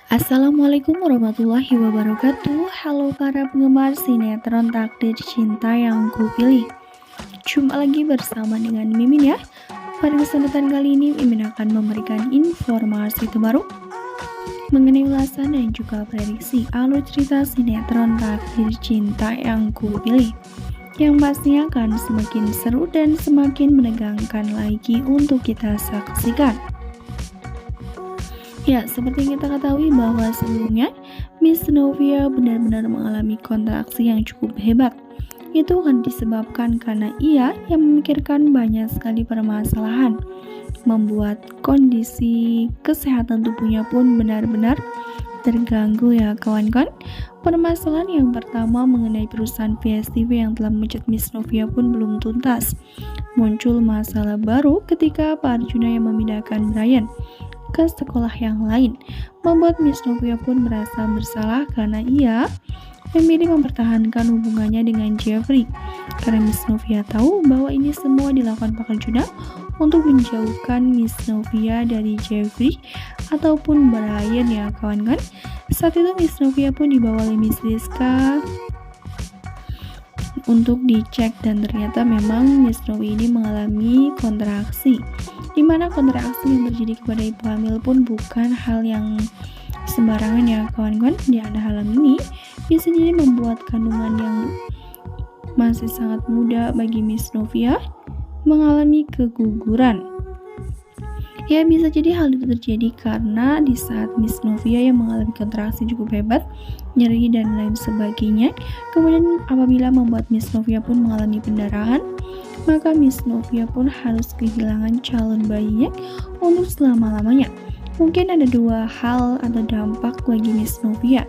Assalamualaikum warahmatullahi wabarakatuh. Halo para penggemar sinetron Takdir Cinta yang kupilih. Jumpa lagi bersama dengan Mimin ya. Pada kesempatan kali ini Mimin akan memberikan informasi terbaru mengenai ulasan dan juga prediksi alur cerita sinetron Takdir Cinta yang kupilih, yang pastinya akan semakin seru dan semakin menegangkan lagi untuk kita saksikan. Ya, seperti yang kita ketahui bahwa sebelumnya Miss Novia benar-benar mengalami kontraksi yang cukup hebat. Itu akan disebabkan karena ia yang memikirkan banyak sekali permasalahan, membuat kondisi kesehatan tubuhnya pun benar-benar terganggu ya kawan-kawan. Permasalahan yang pertama mengenai perusahaan VSTV yang telah memecat Miss Novia pun belum tuntas. Muncul masalah baru ketika Pak Arjuna yang memindahkan Brian ke sekolah yang lain, membuat Miss Novia pun merasa bersalah karena ia memilih mempertahankan hubungannya dengan Jeffrey. Karena Miss Novia tahu bahwa ini semua dilakukan Pak Arjuna untuk menjauhkan Miss Novia dari Jeffrey ataupun Brian ya kawan-kawan. Saat itu Miss Novia pun dibawa oleh Miss Rizka untuk dicek dan ternyata memang Miss Novia ini mengalami kontraksi, di mana kontraksi yang terjadi kepada ibu hamil pun bukan hal yang sembarangan ya kawan-kawan. Di hal ini bisa jadi membuat kandungan yang masih sangat muda bagi Miss Novia mengalami keguguran. Ya, bisa jadi hal itu terjadi karena di saat Miss Novia yang mengalami kontraksi cukup hebat, nyeri dan lain sebagainya, kemudian apabila membuat Miss Novia pun mengalami pendarahan, maka Miss Novia pun harus kehilangan calon bayinya untuk selama-lamanya. Mungkin ada dua hal atau dampak bagi Miss Novia,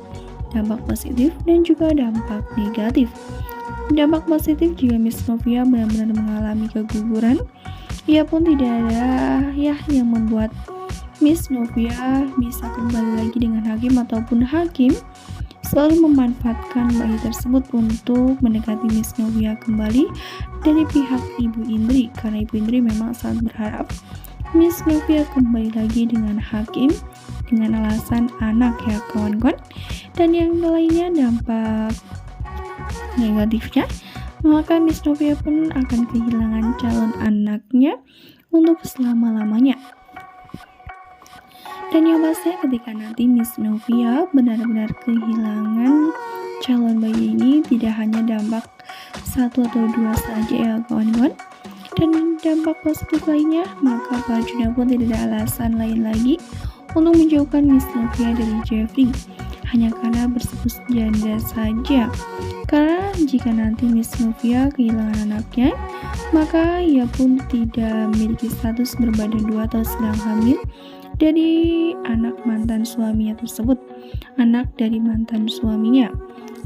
dampak positif dan juga dampak negatif. Dampak positif jika Miss Novia benar-benar mengalami keguguran, ia pun tidak ada yang membuat Miss Novia bisa kembali lagi dengan hakim ataupun hakim selalu memanfaatkan bayi tersebut untuk mendekati Miss Novia kembali dari pihak Ibu Indri, karena Ibu Indri memang sangat berharap Miss Novia kembali lagi dengan hakim dengan alasan anak ya kawan-kawan. Dan yang lainnya dampak negatifnya, maka Miss Novia pun akan kehilangan calon anaknya untuk selama-lamanya. Dan yang pasti ketika nanti Miss Novia benar-benar kehilangan calon bayi ini, tidak hanya dampak satu atau dua saja ya kawan-kawan. Dan dampak positif lainnya, maka Pak Arjuna pun tidak ada alasan lain lagi untuk menjauhkan Miss Novia dari Jeffrey, hanya karena bersebut janda saja. Karena jika nanti Miss Novia kehilangan anaknya, maka ia pun tidak memiliki status berbadan dua atau sedang hamil dari anak mantan suaminya tersebut, anak dari mantan suaminya.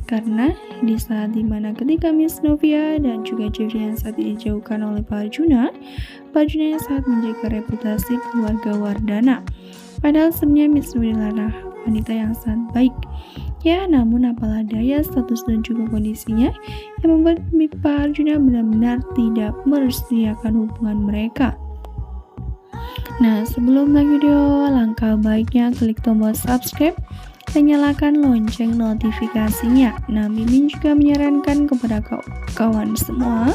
Karena di saat dimana ketika Miss Novia dan juga Jeffrey yang saat ini dijauhkan oleh Pak Arjuna yang sangat menjaga reputasi keluarga Wardana. Padahal sebenarnya Miss Novia adalah wanita yang sangat baik. Ya, namun apalah daya status dan juga kondisinya yang membuat Pak Arjuna benar-benar tidak merestui hubungan mereka. Nah, sebelum lanjut video, langkah baiknya klik tombol subscribe dan nyalakan lonceng notifikasinya. Nah, Mimin juga menyarankan kepada kawan semua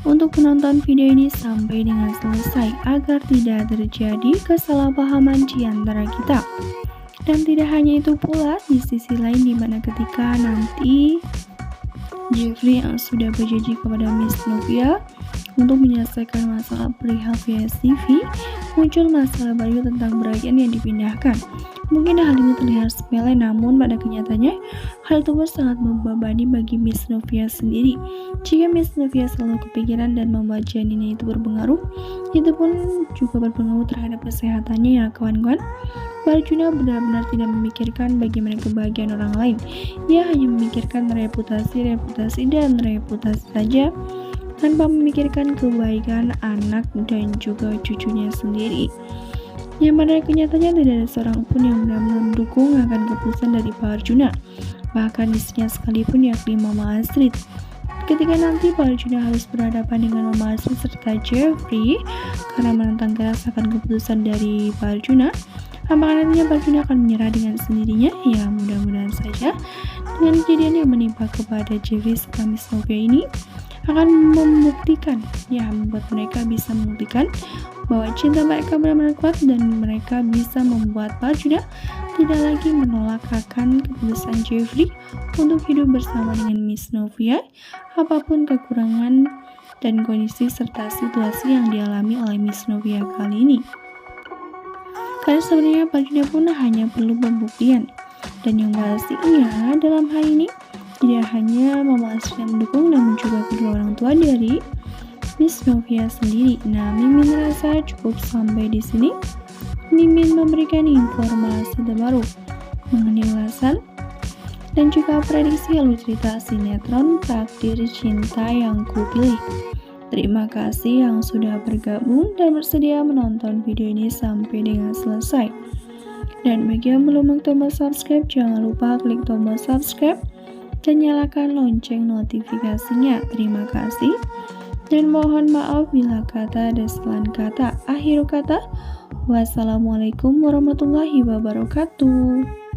untuk menonton video ini sampai dengan selesai agar tidak terjadi kesalahpahaman di antara kita. Dan tidak hanya itu pula, di sisi lain dimana ketika nanti Jeffrey yang sudah berjanji kepada Miss Novia untuk menyelesaikan masalah perihal VSTV, muncul masalah baru tentang Brian yang dipindahkan. Mungkin hal ini terlihat sepele, namun pada kenyataannya hal itu sangat membebani bagi Miss Novia sendiri. Jika Miss Novia selalu kepikiran dan membuat janinnya itu berpengaruh, itu pun juga berpengaruh terhadap kesehatannya ya kawan-kawan. Pak Arjuna benar-benar tidak memikirkan bagaimana kebahagiaan orang lain. Ia hanya memikirkan reputasi saja, tanpa memikirkan kebaikan anak dan juga cucunya sendiri. Yang pada kenyataannya tidak ada seorang pun yang benar-benar mendukung akan keputusan dari Pak Arjuna, bahkan istrinya sekalipun yakni Mama Astrid. Ketika nanti Pak Arjuna harus berhadapan dengan Mama Astrid serta Jeffrey karena menentang keras akan keputusan dari Pak Arjuna, Apakah nantinya Bajunya akan menyerah dengan sendirinya? Ya, mudah-mudahan saja dengan kejadian yang menimpa kepada Jeffrey serta Miss Novia ini akan membuktikan, ya, membuat mereka bisa membuktikan bahwa cinta mereka benar-benar kuat dan mereka bisa membuat Bajunya tidak lagi menolak akan keputusan Jeffrey untuk hidup bersama dengan Miss Novia, apapun kekurangan dan kondisi serta situasi yang dialami oleh Miss Novia kali ini. Karena sebenarnya Bajunya pun hanya perlu pembuktian, dan yang pastinya dalam hal ini tidak hanya memastikan mendukung dan mencoba kedua orang tua dari Miss Novia sendiri. Nah, Mimin rasa cukup sampai di sini. Mimin memberikan informasi terbaru mengenai ulasan dan juga prediksi alur cerita sinetron Takdir Cinta Yang Kupilih. Terima kasih yang sudah bergabung dan bersedia menonton video ini sampai dengan selesai. Dan bagi yang belum mengtombol subscribe, jangan lupa klik tombol subscribe dan nyalakan lonceng notifikasinya. Terima kasih. Dan mohon maaf bila kata dan kesalahan kata. Akhir kata, wassalamualaikum warahmatullahi wabarakatuh.